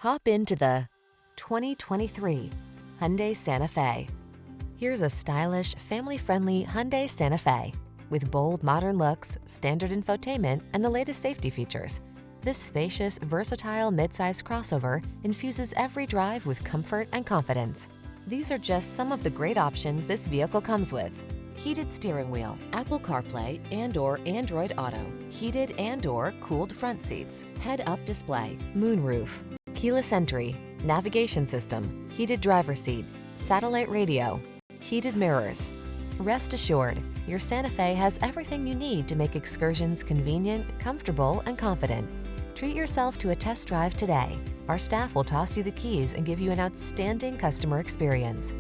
Hop into the 2023 Hyundai Santa Fe. Here's a stylish, family-friendly Hyundai Santa Fe. With bold, modern looks, standard infotainment, and the latest safety features, this spacious, versatile midsize crossover infuses every drive with comfort and confidence. These are just some of the great options this vehicle comes with: heated steering wheel, Apple CarPlay and/or Android Auto, heated and/or cooled front seats, head-up display, moonroof, keyless entry, navigation system, heated driver's seat, satellite radio, heated mirrors. Rest assured, your Santa Fe has everything you need to make excursions convenient, comfortable, and confident. Treat yourself to a test drive today. Our staff will toss you the keys and give you an outstanding customer experience.